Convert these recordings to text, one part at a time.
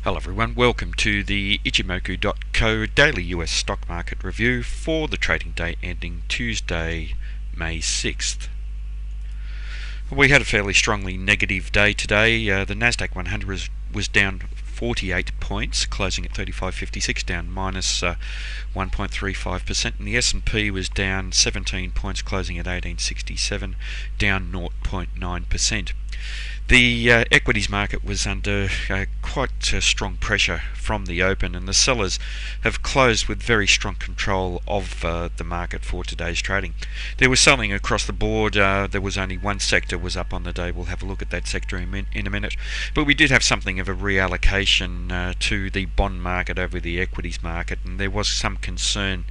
Hello everyone, welcome to the Ichimoku.co daily US stock market review for the trading day ending Tuesday, May 6th. We had a fairly strongly negative day today. The Nasdaq 100 was down 48 points, closing at 35.56, down minus 1.35%, and the S&P was down 17 points, closing at 1867, down 0.9%. The equities market was under quite strong pressure from the open, and the sellers have closed with very strong control of the market for today's trading. There was selling across the board. There was only one sector was up on the day. We'll have a look at that sector in a minute. But we did have something of a reallocation to the bond market over the equities market, and there was some concern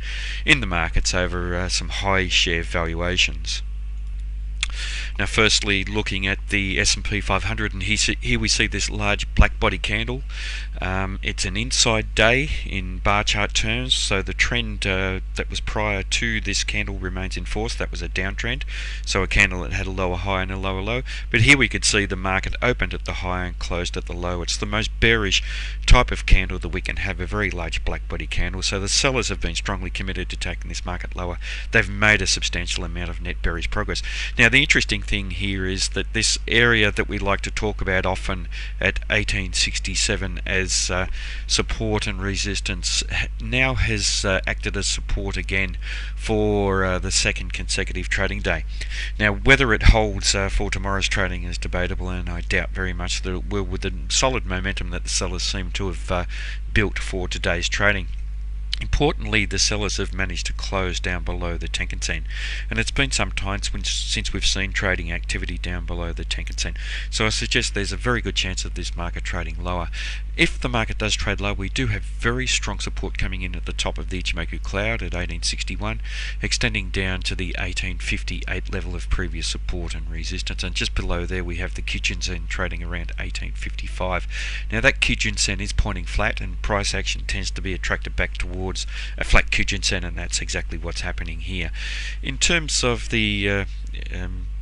in the markets over some high share valuations. Now, firstly, looking at the S&P 500, and here we see this large black body candle. It's an inside day in bar chart terms, so the trend that was prior to this candle remains in force. That was a downtrend, so a candle that had a lower high and a lower low. But here we could see the market opened at the high and closed at the low. It's the most bearish type of candle that we can have, a very large black body candle. So the sellers have been strongly committed to taking this market lower. They've made a substantial amount of net bearish progress. Now, the interesting thing here is that this area that we like to talk about often at 1867 as support and resistance now has acted as support again for the second consecutive trading day. Now, whether it holds for tomorrow's trading is debatable, and I doubt very much that it will, with the solid momentum that the sellers seem to have built for today's trading. Importantly, the sellers have managed to close down below the Tenkan-sen, and it's been some time since we've seen trading activity down below the Tenkan-sen. So I suggest there's a very good chance of this market trading lower. If the market does trade low, we do have very strong support coming in at the top of the Ichimoku cloud at 1861, extending down to the 1858 level of previous support and resistance, and just below there we have the Kijun-sen trading around 1855. Now, that Kijun-sen is pointing flat, and price action tends to be attracted back towards a flat Kijun-sen, and that's exactly what's happening here. In terms of the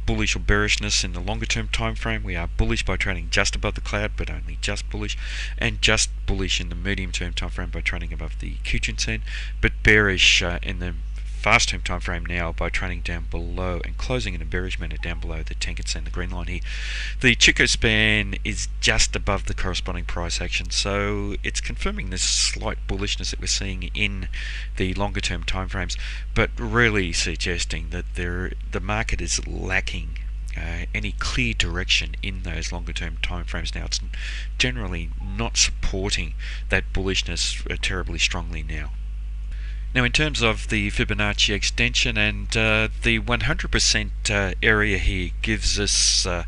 bullish or bearishness in the longer term time frame, we are bullish by trading just above the cloud, but only just bullish, and just bullish in the medium term time frame by trading above the Kijun-sen, but bearish in the fast term time frame now by trading down below and closing in a bearish manner down below the Tenkan-sen, the green line here. The Chikou span is just above the corresponding price action, so it's confirming this slight bullishness that we're seeing in the longer term time frames, but really suggesting that the market is lacking any clear direction in those longer term time frames. Now, it's generally not supporting that bullishness terribly strongly now. Now, in terms of the Fibonacci extension, and the 100% area here gives us a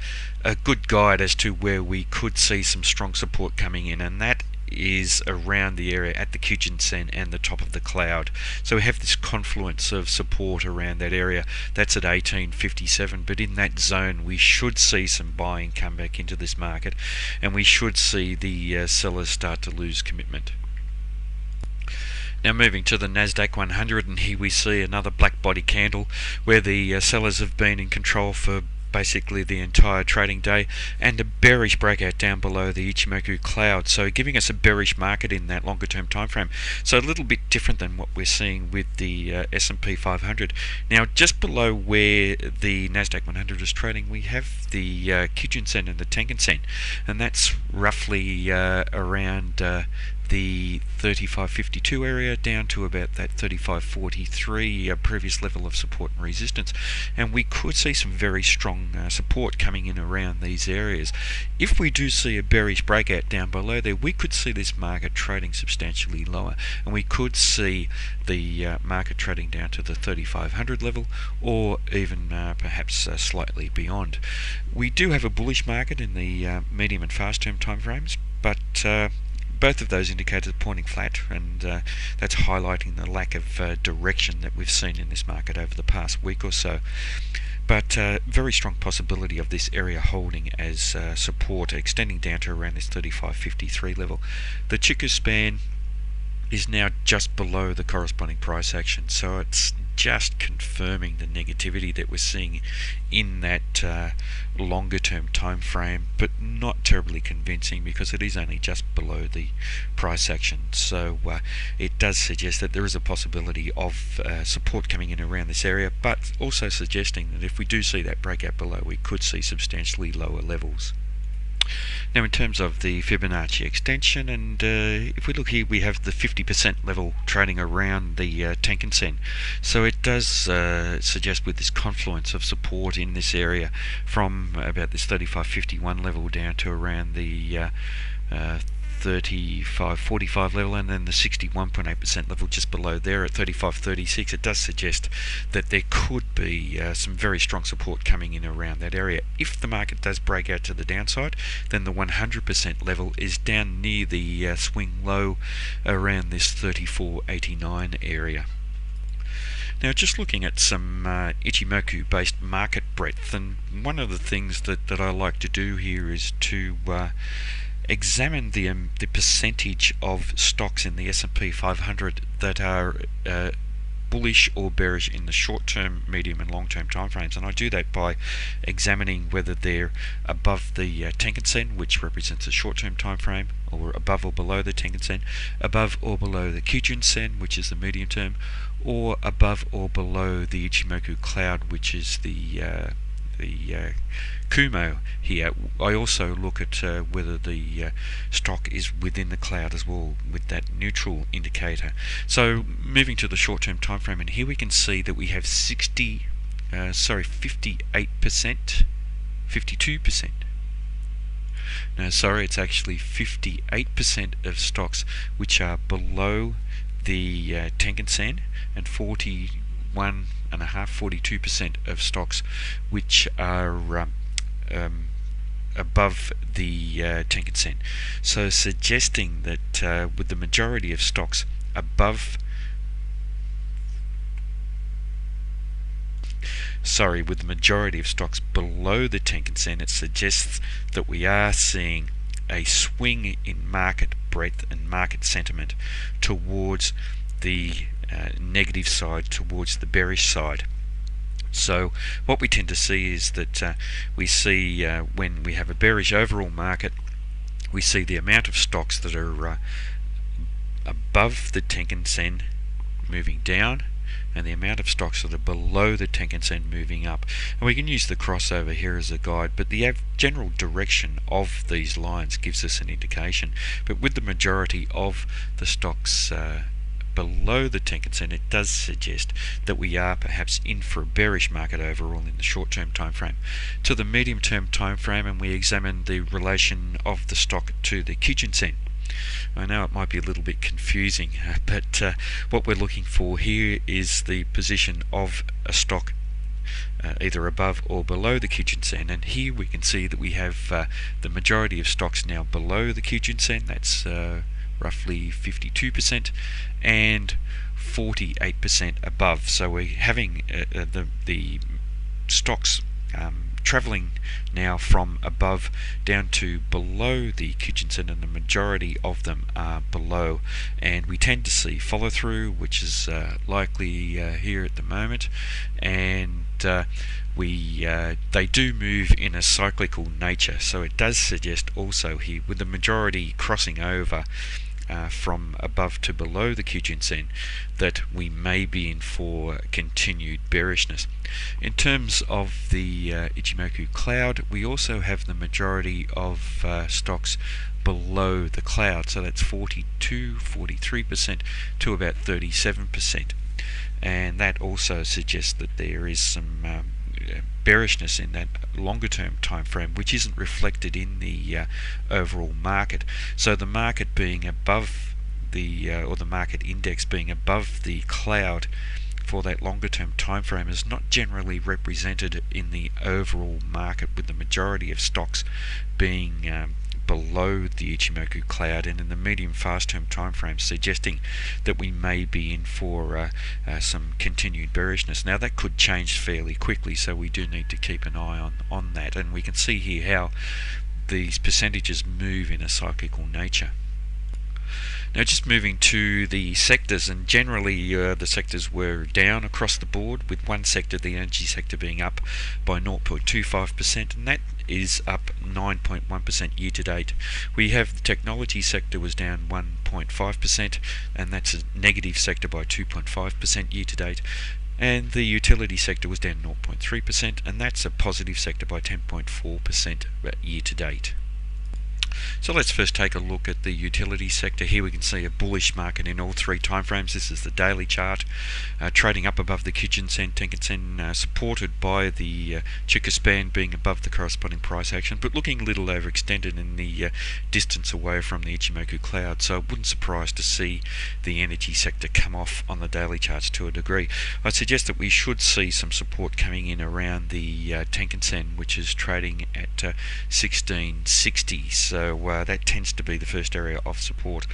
good guide as to where we could see some strong support coming in, and that is around the area at the Kijun-sen and the top of the cloud. So we have this confluence of support around that area. That's at 1857, but in that zone we should see some buying come back into this market, and we should see the sellers start to lose commitment. Now, moving to the Nasdaq 100, and here we see another black body candle where the sellers have been in control for basically the entire trading day, and a bearish breakout down below the Ichimoku cloud, so giving us a bearish market in that longer term time frame. So a little bit different than what we're seeing with the S&P 500. Now, just below where the Nasdaq 100 is trading, we have the Kijun-sen and the Tenkan-sen, and that's roughly around the 35.52 area down to about that 35.43 previous level of support and resistance, and we could see some very strong support coming in around these areas. If we do see a bearish breakout down below there, we could see this market trading substantially lower, and we could see the market trading down to the 3500 level, or even perhaps slightly beyond. We do have a bullish market in the medium and fast term time frames, but both of those indicators are pointing flat, and that's highlighting the lack of direction that we've seen in this market over the past week or so. But very strong possibility of this area holding as support, extending down to around this 35.53 level. The Chikou span is now just below the corresponding price action, so it's just confirming the negativity that we're seeing in that longer term time frame, but not terribly convincing because it is only just below the price action. So it does suggest that there is a possibility of support coming in around this area, but also suggesting that if we do see that breakout below, we could see substantially lower levels. Now, in terms of the Fibonacci extension, and if we look here, we have the 50% level trading around the Tenkan Sen. So it does suggest with this confluence of support in this area from about this 35.51 level down to around the 35.45 level, and then the 61.8% level just below there at 35.36, it does suggest that there could be some very strong support coming in around that area. If the market does break out to the downside, then the 100% level is down near the swing low around this 34.89 area. Now, just looking at some Ichimoku based market breadth, and one of the things that I like to do here is to examine the percentage of stocks in the S&P 500 that are bullish or bearish in the short-term, medium and long-term timeframes, and I do that by examining whether they're above the Tenkan Sen, which represents a short-term time frame, or above or below the Tenkan Sen, above or below the Kijun Sen, which is the medium term, or above or below the Ichimoku cloud, which is the Kumo here. I also look at whether the stock is within the cloud as well, with that neutral indicator. So moving to the short-term time frame, and here we can see that we have 58%, 52%. No, sorry, it's actually 58% of stocks which are below the Tenkan Sen, and 42% of stocks which are above the Tenkan Sen. So suggesting that with the majority of stocks above, with the majority of stocks below the Tenkan Sen, it suggests that we are seeing a swing in market breadth and market sentiment towards the negative side, towards the bearish side. So what we tend to see is that we see when we have a bearish overall market, we see the amount of stocks that are above the Tenkan Sen moving down, and the amount of stocks that are below the Tenkan Sen moving up. And we can use the crossover here as a guide, but the general direction of these lines gives us an indication. But with the majority of the stocks below the Tenkan Sen, it does suggest that we are perhaps in for a bearish market overall in the short-term time frame. To the medium-term time frame, and we examine the relation of the stock to the Kijun Sen. I know it might be a little bit confusing, but what we're looking for here is the position of a stock either above or below the Kijun Sen, and here we can see that we have the majority of stocks now below the Kijun Sen. That's roughly 52%, and 48% above. So we're having the stocks traveling now from above down to below the Kijun Sen, and the majority of them are below, and we tend to see follow through, which is likely here at the moment, and they do move in a cyclical nature. So it does suggest also here, with the majority crossing over from above to below the Kijun Sen, that we may be in for continued bearishness. In terms of the Ichimoku cloud, we also have the majority of stocks below the cloud, so that's 43% to about 37%, and that also suggests that there is some bearishness in that longer term time frame, which isn't reflected in the overall market. So the market being above the or the market index being above the cloud for that longer term time frame is not generally represented in the overall market, with the majority of stocks being below the Ichimoku cloud, and in the medium fast term time frame suggesting that we may be in for some continued bearishness. Now that could change fairly quickly, so we do need to keep an eye on that, and we can see here how these percentages move in a cyclical nature. Now just moving to the sectors, and generally the sectors were down across the board, with one sector, the energy sector, being up by 0.25%, and that is up 9.1% year to date. We have the technology sector was down 1.5%, and that's a negative sector by 2.5% year to date. And the utility sector was down 0.3%, and that's a positive sector by 10.4% year to date. So let's first take a look at the utility sector. Here we can see a bullish market in all three timeframes. This is the daily chart, trading up above the Kijun-sen, Tenkan-sen, supported by the Chikou span being above the corresponding price action, but looking a little overextended in the distance away from the Ichimoku cloud. So it wouldn't surprise to see the energy sector come off on the daily charts to a degree. I'd suggest that we should see some support coming in around the Tenkan-sen, which is trading at 1660. So that tends to be the first area of support.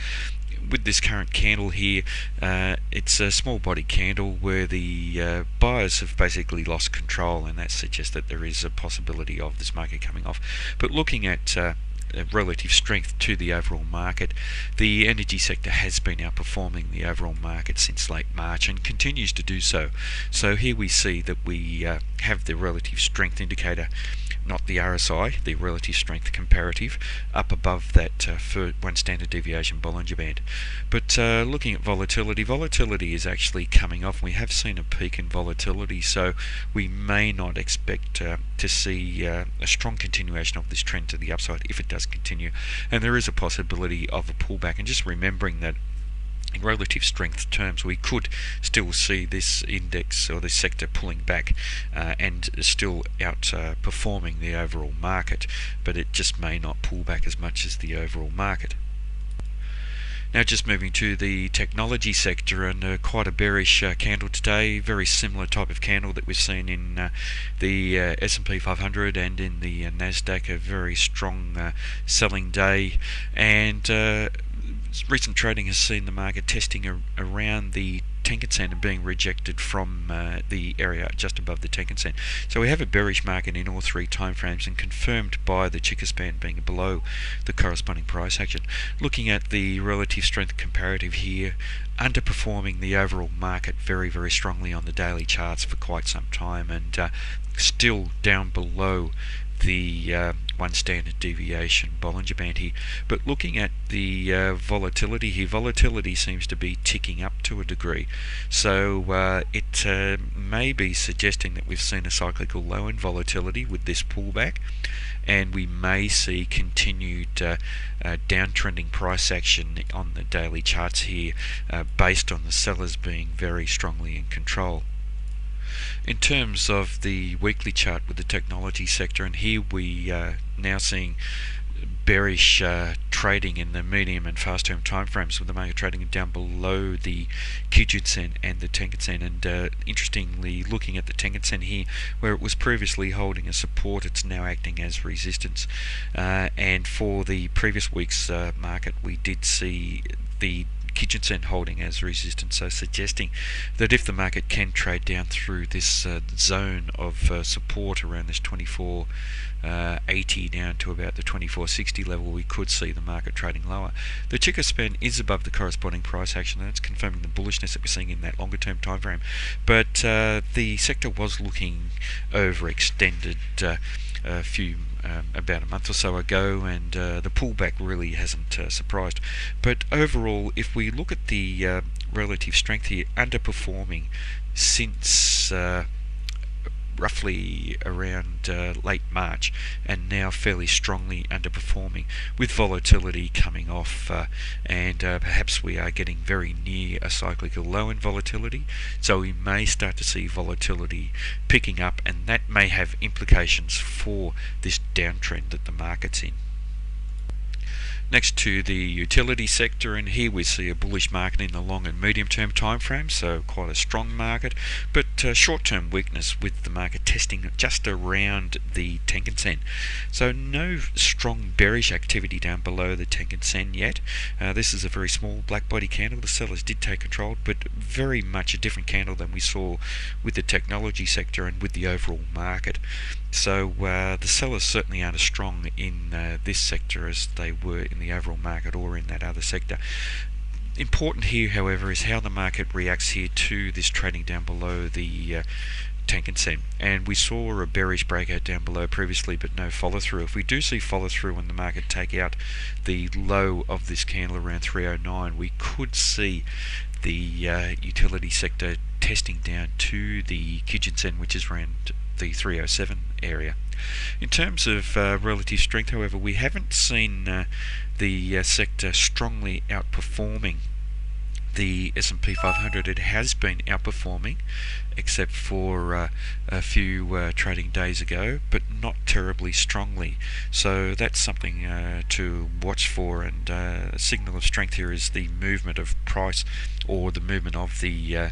With this current candle here, it's a small body candle where the buyers have basically lost control, and that suggests that there is a possibility of this market coming off. But looking at relative strength to the overall market, the energy sector has been outperforming the overall market since late March and continues to do so. So here we see that we have the relative strength indicator, not the RSI, the relative strength comparative, up above that for one standard deviation Bollinger Band. But looking at volatility, volatility is actually coming off. We have seen a peak in volatility, so we may not expect to see a strong continuation of this trend to the upside if it does continue. And there is a possibility of a pullback. And just remembering that in relative strength terms, we could still see this index or this sector pulling back and still outperforming the overall market, but it just may not pull back as much as the overall market. Now just moving to the technology sector, and quite a bearish candle today, very similar type of candle that we've seen in the S&P 500 and in the Nasdaq, a very strong selling day, and recent trading has seen the market testing around the Tenkan-sen and being rejected from the area just above the Tenkan-sen. So we have a bearish market in all three timeframes, and confirmed by the Chikou span being below the corresponding price action. Looking at the relative strength comparative here, underperforming the overall market very, very strongly on the daily charts for quite some time, and still down below the one standard deviation Bollinger Band here. But looking at the volatility here, volatility seems to be ticking up to a degree, so it may be suggesting that we've seen a cyclical low in volatility with this pullback, and we may see continued downtrending price action on the daily charts here, based on the sellers being very strongly in control. In terms of the weekly chart with the technology sector, and here we now seeing bearish trading in the medium and fast term timeframes, with the market trading down below the Kijun-sen and the Tenkan-sen. And interestingly, looking at the Tenkan-sen here, where it was previously holding a support, it's now acting as resistance. And for the previous week's market, we did see the Kijun-sen holding as resistance, so suggesting that if the market can trade down through this zone of support around this 24.80 down to about the 24.60 level, we could see the market trading lower. The Chikou span is above the corresponding price action, and it's confirming the bullishness that we're seeing in that longer term time frame. But the sector was looking overextended about a month or so ago, and the pullback really hasn't surprised. But overall, if we look at the relative strength here, underperforming since roughly around late March, and now fairly strongly underperforming, with volatility coming off, and perhaps we are getting very near a cyclical low in volatility, so we may start to see volatility picking up, and that may have implications for this downtrend that the market's in. Next to the utility sector, and here we see a bullish market in the long and medium term time frame, so quite a strong market, but short term weakness with the market testing just around the Tenkan-sen. So no strong bearish activity down below the Tenkan-sen yet. This is a very small black body candle. The sellers did take control, but very much a different candle than we saw with the technology sector and with the overall market. So the sellers certainly aren't as strong in this sector as they were in the overall market or in that other sector. Important here, however, is how the market reacts here to this trading down below the Tenkan-sen, and we saw a bearish breakout down below previously but no follow through. If we do see follow through when the market take out the low of this candle around 309, we could see the utility sector testing down to the Kijun-sen, which is around the 307 area. In terms of relative strength, however, we haven't seen the sector strongly outperforming the S&P 500. It has been outperforming, except for a few trading days ago, but not terribly strongly. So that's something to watch for, and a signal of strength here is the movement of price, or the movement of the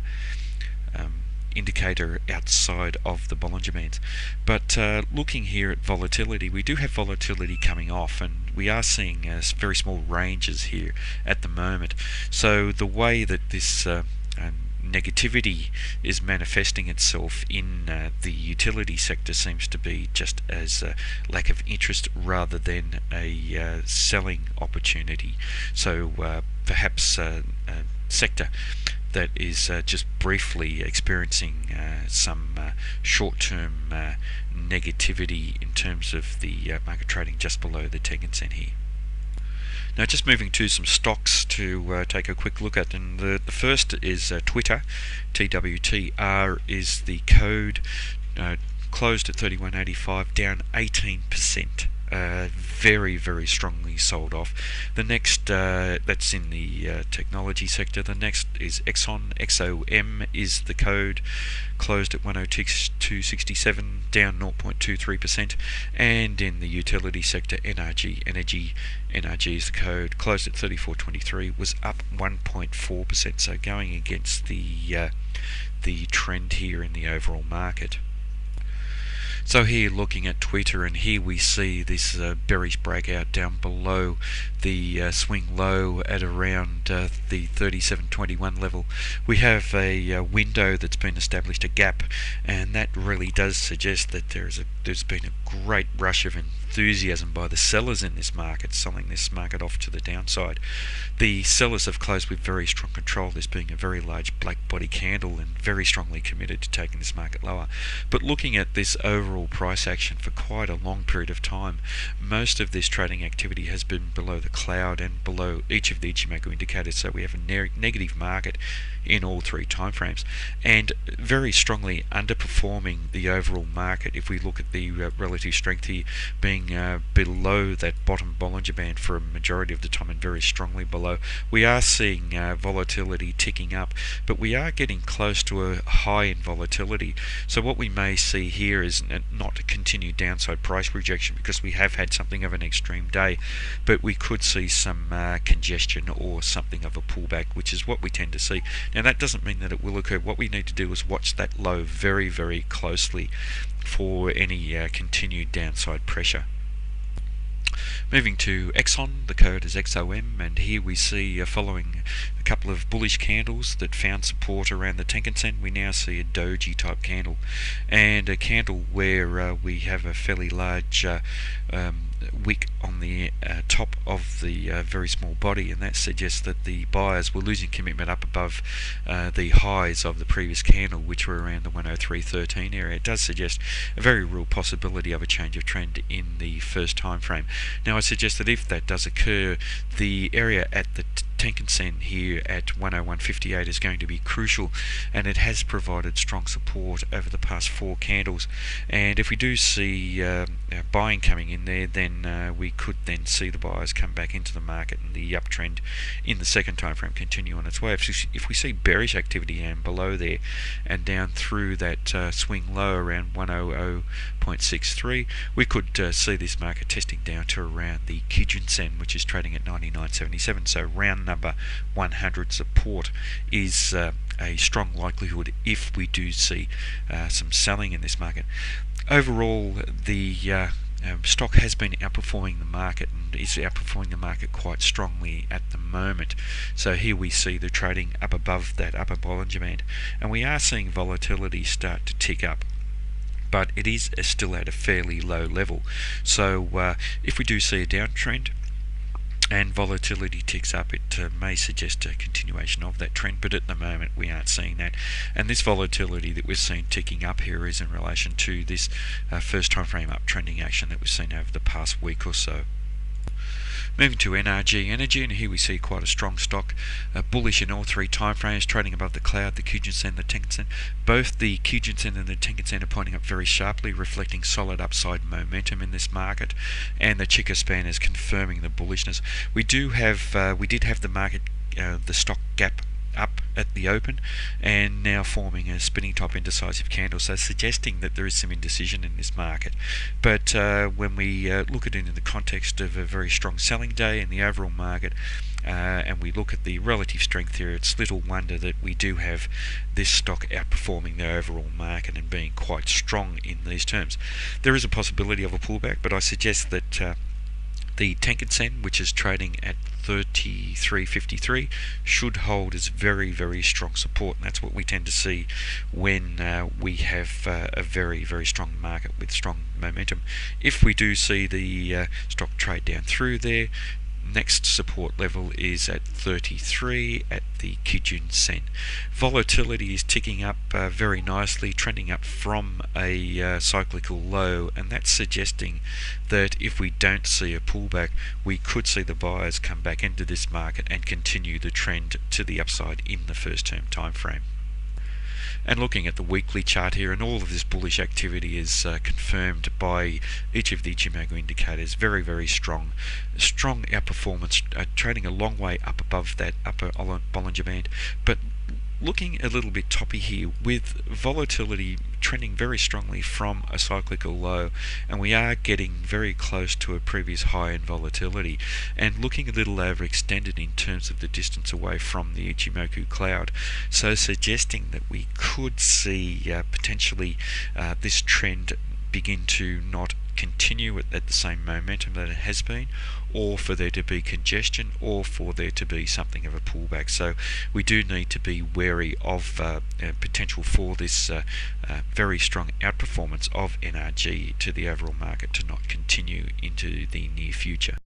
indicator outside of the Bollinger Bands. But looking here at volatility, we do have volatility coming off, and we are seeing very small ranges here at the moment. So the way that this negativity is manifesting itself in the utility sector seems to be just as a lack of interest rather than a selling opportunity. So perhaps a sector that is just briefly experiencing some short-term negativity in terms of the market trading just below the Tenkan-sen here. Now, just moving to some stocks to take a quick look at, and the first is Twitter. TWTR is the code, closed at 31.85, down 18%. Very, very strongly sold off. The next, that's in the technology sector. The next is Exxon. XOM is the code, closed at 102.67, down 0.23%. And in the utility sector, NRG is the code, closed at 34.23, was up 1.4%. So going against the trend here in the overall market. So here looking at Twitter, and here we see this bearish breakout down below the swing low at around the 37.21 level. We have a window that's been established, a gap, and that really does suggest that there's been a great rush of enthusiasm by the sellers in this market, selling this market off to the downside. The sellers have closed with very strong control, this being a very large black body candle, and very strongly committed to taking this market lower. But looking at this overall price action for quite a long period of time, most of this trading activity has been below the cloud and below each of the Ichimoku indicators. So we have a negative market in all three timeframes, and very strongly underperforming the overall market. If we look at the relative strength here, being below that bottom Bollinger Band for a majority of the time, and very strongly below. We are seeing volatility ticking up, but we are getting close to a high in volatility. So what we may see here is not a continued downside price rejection, because we have had something of an extreme day, but we could see some congestion or something of a pullback, which is what we tend to see. Now, that doesn't mean that it will occur. What we need to do is watch that low very, very closely for any continued downside pressure. Moving to Exxon, the code is XOM, and here we see following a couple of bullish candles that found support around the Tenkan-sen, we now see a doji type candle, and a candle where we have a fairly large wick on the top of the very small body, and that suggests that the buyers were losing commitment up above the highs of the previous candle, which were around the 103.13 area. It does suggest a very real possibility of a change of trend in the first time frame. Now, I suggest that if that does occur, the area at the Tenkan-sen here at 101.58 is going to be crucial, and it has provided strong support over the past four candles. And if we do see buying coming in there, then we could then see the buyers come back into the market, and the uptrend in the second time frame continue on its way. If we see bearish activity and below there and down through that swing low around 100.63, we could see this market testing down to around the Kijun-sen, which is trading at 99.77. So round number 100 support is a strong likelihood if we do see some selling in this market. Overall, the stock has been outperforming the market, and is outperforming the market quite strongly at the moment. So here we see the trading up above that upper Bollinger Band, and we are seeing volatility start to tick up, but it is still at a fairly low level. So if we do see a downtrend, and volatility ticks up, it may suggest a continuation of that trend, but at the moment we aren't seeing that. And this volatility that we've seen ticking up here is in relation to this first time frame uptrending action that we've seen over the past week or so. Moving to NRG Energy, and here we see quite a strong stock, bullish in all three timeframes, trading above the cloud, the Kijun-sen and the Tenkan-sen. Both the Kijun-sen and the Tenkan-sen are pointing up very sharply, reflecting solid upside momentum in this market, and the Chica span is confirming the bullishness. We did have the market, the stock gap up at the open, and now forming a spinning top indecisive candle, so suggesting that there is some indecision in this market. But when we look at it in the context of a very strong selling day in the overall market, and we look at the relative strength here, it's little wonder that we do have this stock outperforming the overall market and being quite strong in these terms. There is a possibility of a pullback, but I suggest that the Tenkan-sen, which is trading at 33.53, should hold as very, very strong support, and that's what we tend to see when we have a very, very strong market with strong momentum. If we do see the stock trade down through there, next support level is at 33 at the Kijun-sen. Volatility is ticking up very nicely, trending up from a cyclical low, and that's suggesting that if we don't see a pullback, we could see the buyers come back into this market and continue the trend to the upside in the first term time frame. And looking at the weekly chart here, and all of this bullish activity is confirmed by each of the Ichimoku indicators. Very, very strong outperformance, trading a long way up above that upper Bollinger Band, but looking a little bit toppy here with volatility trending very strongly from a cyclical low, and we are getting very close to a previous high in volatility, and looking a little overextended in terms of the distance away from the Ichimoku cloud, so suggesting that we could see potentially this trend begin to not continue at the same momentum that it has been, or for there to be congestion, or for there to be something of a pullback. So we do need to be wary of potential for this very strong outperformance of NRG to the overall market to not continue into the near future.